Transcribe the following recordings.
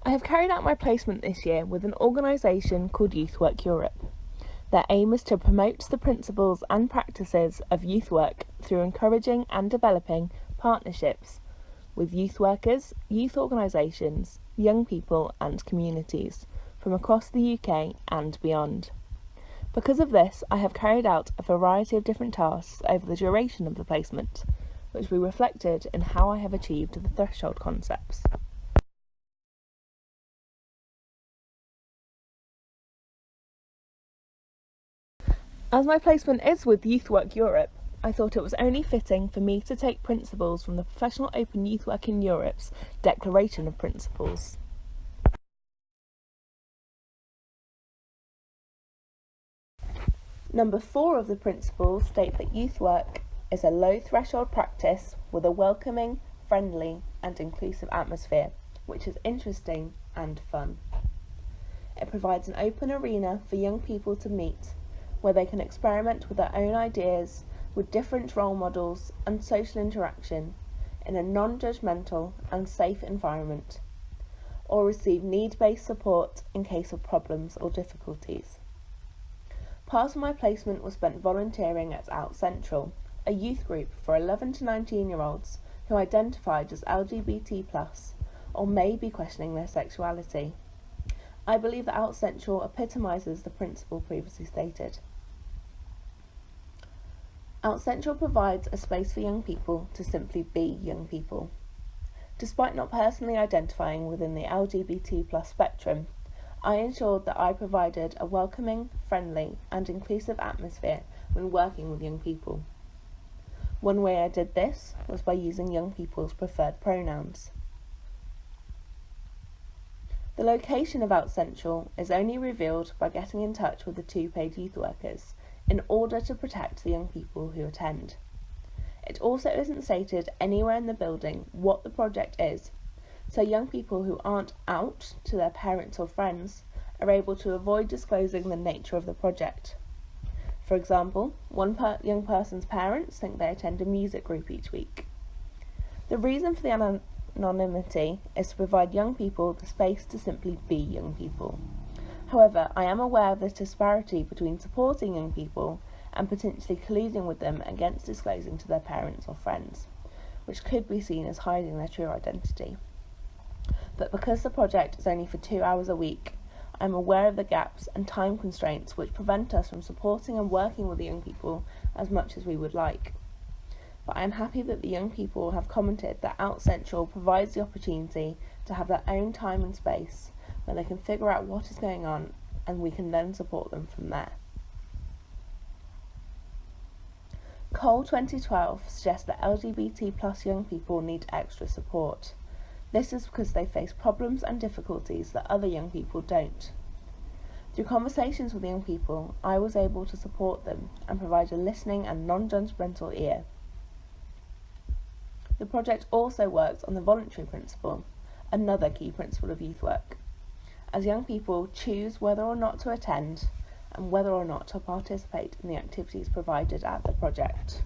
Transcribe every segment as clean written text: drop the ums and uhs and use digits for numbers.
I have carried out my placement this year with an organisation called Youth Work Europe. Their aim is to promote the principles and practices of youth work through encouraging and developing partnerships with youth workers, youth organisations, young people and communities from across the UK and beyond. Because of this, I have carried out a variety of different tasks over the duration of the placement, which will be reflected in how I have achieved the threshold concepts. As my placement is with Youth Work Europe, I thought it was only fitting for me to take principles from the Professional Open Youth Work in Europe's Declaration of Principles. Number 4 of the principles state that youth work is a low-threshold practice with a welcoming, friendly and inclusive atmosphere, which is interesting and fun. It provides an open arena for young people to meet, where they can experiment with their own ideas with different role models and social interaction in a non-judgmental and safe environment, or receive need-based support in case of problems or difficulties. Part of my placement was spent volunteering at Out Central, a youth group for 11 to 19-year-olds who identified as LGBT+, or may be questioning their sexuality. I believe that Out Central epitomises the principle previously stated. Out Central provides a space for young people to simply be young people. Despite not personally identifying within the LGBT+ spectrum, I ensured that I provided a welcoming, friendly and inclusive atmosphere when working with young people. One way I did this was by using young people's preferred pronouns. The location of Out Central is only revealed by getting in touch with the 2 paid youth workers in order to protect the young people who attend. It also isn't stated anywhere in the building what the project is, so young people who aren't out to their parents or friends are able to avoid disclosing the nature of the project. For example, one young person's parents think they attend a music group each week. The reason for the anonymity is to provide young people the space to simply be young people. However, I am aware of the disparity between supporting young people and potentially colluding with them against disclosing to their parents or friends, which could be seen as hiding their true identity. But because the project is only for 2 hours a week, I am aware of the gaps and time constraints which prevent us from supporting and working with the young people as much as we would like. But I am happy that the young people have commented that Out Central provides the opportunity to have their own time and space where they can figure out what is going on and we can then support them from there. Cole 2012 suggests that LGBT+ young people need extra support. This is because they face problems and difficulties that other young people don't. Through conversations with young people, I was able to support them and provide a listening and non-judgmental ear. The project also works on the voluntary principle, another key principle of youth work, as young people choose whether or not to attend and whether or not to participate in the activities provided at the project.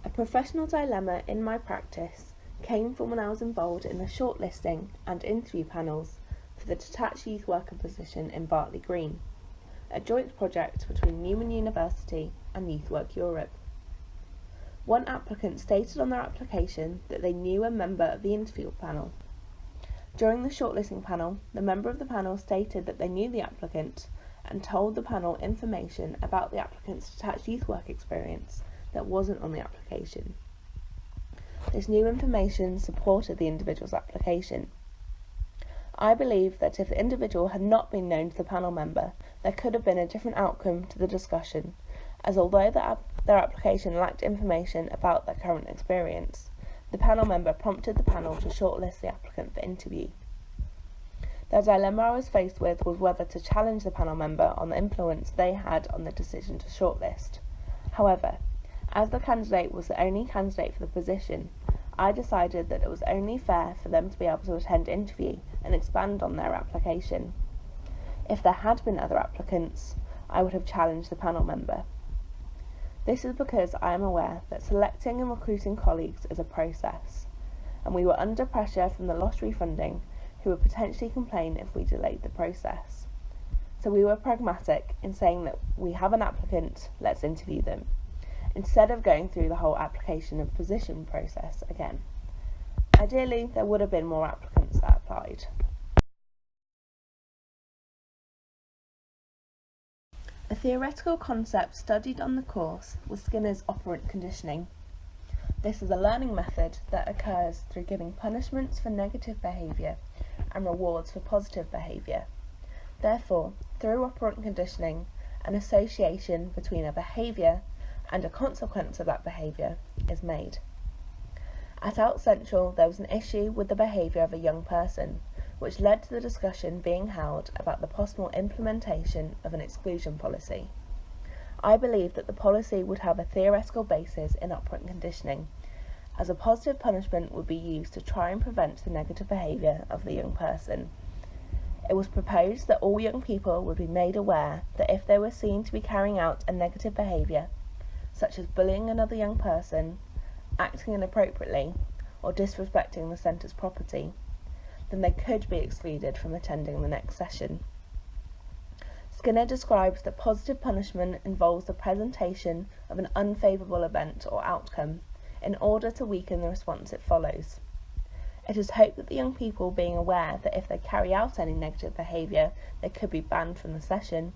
A professional dilemma in my practice came from when I was involved in the shortlisting and interview panels for the detached youth worker position in Bartley Green, a joint project between Newman University and Youth Work Europe. One applicant stated on their application that they knew a member of the interview panel. During the shortlisting panel, the member of the panel stated that they knew the applicant and told the panel information about the applicant's detached youth work experience that wasn't on the application. This new information supported the individual's application. I believe that if the individual had not been known to the panel member, there could have been a different outcome to the discussion, as although their application lacked information about their current experience, the panel member prompted the panel to shortlist the applicant for interview. The dilemma I was faced with was whether to challenge the panel member on the influence they had on the decision to shortlist. However, as the candidate was the only candidate for the position, I decided that it was only fair for them to be able to attend interview and expand on their application. If there had been other applicants, I would have challenged the panel member. This is because I am aware that selecting and recruiting colleagues is a process, and we were under pressure from the lottery funding, who would potentially complain if we delayed the process. So we were pragmatic in saying that we have an applicant, let's interview them, instead of going through the whole application and position process again. Ideally, there would have been more applicants that applied. A theoretical concept studied on the course was Skinner's operant conditioning. This is a learning method that occurs through giving punishments for negative behaviour and rewards for positive behaviour. Therefore, through operant conditioning, an association between a behaviour and a consequence of that behaviour is made. At Out Central, there was an issue with the behaviour of a young person, which led to the discussion being held about the possible implementation of an exclusion policy. I believe that the policy would have a theoretical basis in operant conditioning, as a positive punishment would be used to try and prevent the negative behaviour of the young person. It was proposed that all young people would be made aware that if they were seen to be carrying out a negative behaviour, such as bullying another young person, acting inappropriately, or disrespecting the centre's property, then they could be excluded from attending the next session. Skinner describes that positive punishment involves the presentation of an unfavourable event or outcome in order to weaken the response it follows. It is hoped that the young people, being aware that if they carry out any negative behaviour they could be banned from the session,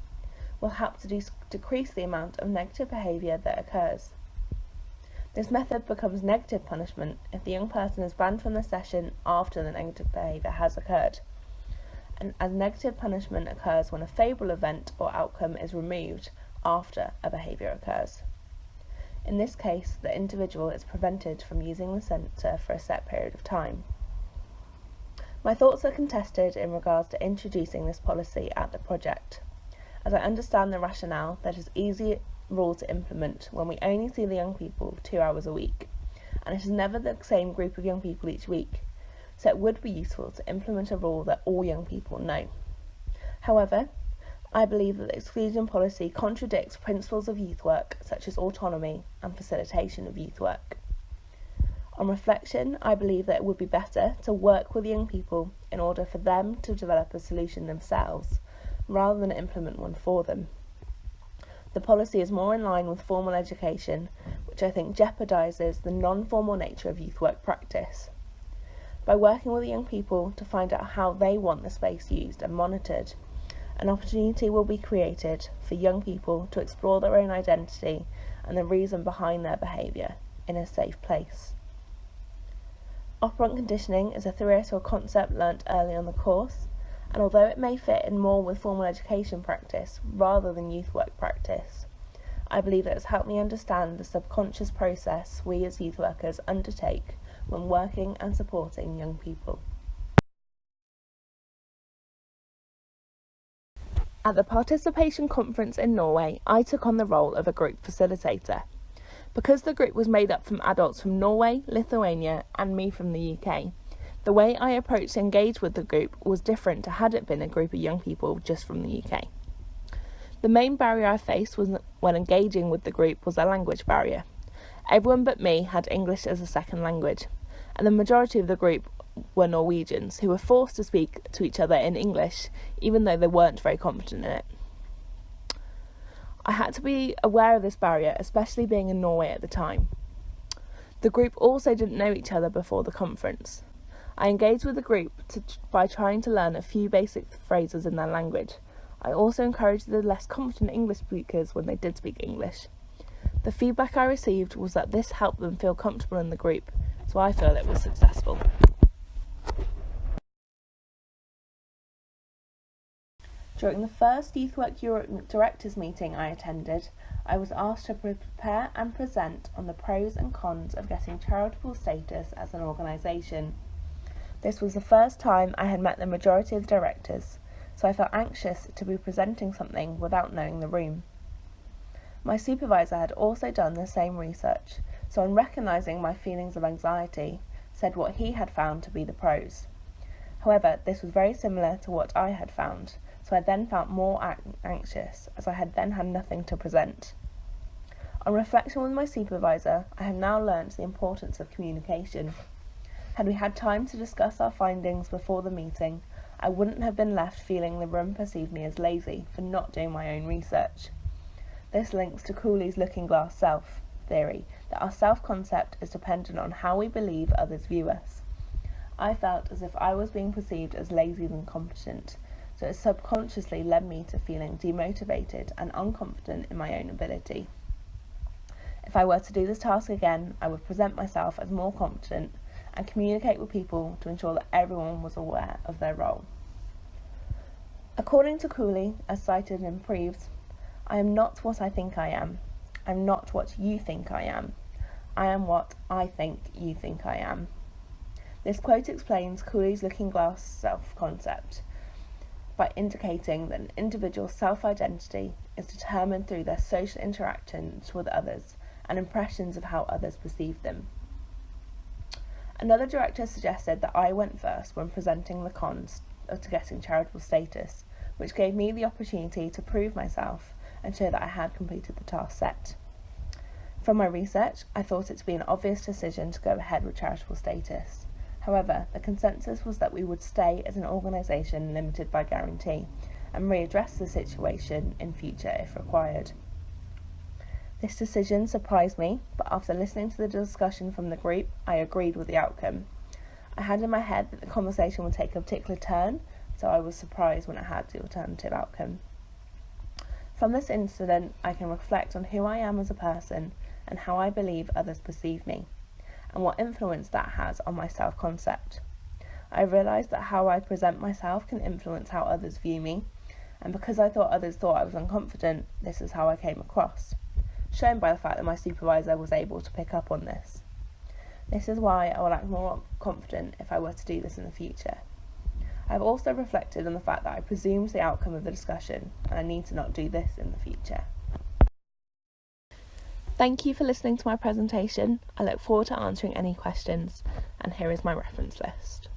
will help to decrease the amount of negative behaviour that occurs. This method becomes negative punishment if the young person is banned from the session after the negative behaviour has occurred, and as negative punishment occurs when a favourable event or outcome is removed after a behaviour occurs. In this case, the individual is prevented from using the centre for a set period of time. My thoughts are contested in regards to introducing this policy at the project, as I understand the rationale that it is easy rule to implement when we only see the young people 2 hours a week, and it is never the same group of young people each week, so it would be useful to implement a rule that all young people know. However, I believe that the exclusion policy contradicts principles of youth work such as autonomy and facilitation of youth work. On reflection, I believe that it would be better to work with young people in order for them to develop a solution themselves, rather than implement one for them. The policy is more in line with formal education, which I think jeopardises the non-formal nature of youth work practice. By working with young people to find out how they want the space used and monitored, an opportunity will be created for young people to explore their own identity and the reason behind their behaviour in a safe place. Operant conditioning is a theoretical concept learnt early on the course, and although it may fit in more with formal education practice rather than youth work practice, I believe it has helped me understand the subconscious process we as youth workers undertake when working and supporting young people. At the participation conference in Norway, I took on the role of a group facilitator. Because the group was made up from adults from Norway, Lithuania and me from the UK, the way I approached to engage with the group was different to had it been a group of young people just from the UK. The main barrier I faced when engaging with the group was a language barrier. Everyone but me had English as a second language, and the majority of the group were Norwegians who were forced to speak to each other in English even though they weren't very confident in it. I had to be aware of this barrier, especially being in Norway at the time. The group also didn't know each other before the conference. I engaged with the group by trying to learn a few basic phrases in their language. I also encouraged the less confident English speakers when they did speak English. The feedback I received was that this helped them feel comfortable in the group, so I feel it was successful. During the first Youth Work Europe Directors meeting I attended, I was asked to prepare and present on the pros and cons of getting charitable status as an organisation. This was the first time I had met the majority of the directors, so I felt anxious to be presenting something without knowing the room. My supervisor had also done the same research, so on recognising my feelings of anxiety, said what he had found to be the pros. However, this was very similar to what I had found, so I then felt more anxious, as I had then had nothing to present. On reflection with my supervisor, I have now learnt the importance of communication. Had we had time to discuss our findings before the meeting, I wouldn't have been left feeling the room perceived me as lazy for not doing my own research. This links to Cooley's looking glass self theory, that our self-concept is dependent on how we believe others view us. I felt as if I was being perceived as lazy than competent, so it subconsciously led me to feeling demotivated and unconfident in my own ability. If I were to do this task again, I would present myself as more competent and communicate with people to ensure that everyone was aware of their role. According to Cooley, as cited in Preves, I am not what I think I am. I'm not what you think I am. I am what I think you think I am. This quote explains Cooley's looking glass self-concept by indicating that an individual's self-identity is determined through their social interactions with others and impressions of how others perceive them. Another director suggested that I went first when presenting the cons to getting charitable status, which gave me the opportunity to prove myself and show that I had completed the task set. From my research, I thought it to be an obvious decision to go ahead with charitable status. However, the consensus was that we would stay as an organisation limited by guarantee and readdress the situation in future if required. This decision surprised me, but after listening to the discussion from the group, I agreed with the outcome. I had in my head that the conversation would take a particular turn, so I was surprised when it had the alternative outcome. From this incident, I can reflect on who I am as a person and how I believe others perceive me, and what influence that has on my self-concept. I realised that how I present myself can influence how others view me, and because I thought others thought I was unconfident, this is how I came across, shown by the fact that my supervisor was able to pick up on this. This is why I will act more confident if I were to do this in the future. I have also reflected on the fact that I presumed the outcome of the discussion, and I need to not do this in the future. Thank you for listening to my presentation. I look forward to answering any questions, and here is my reference list.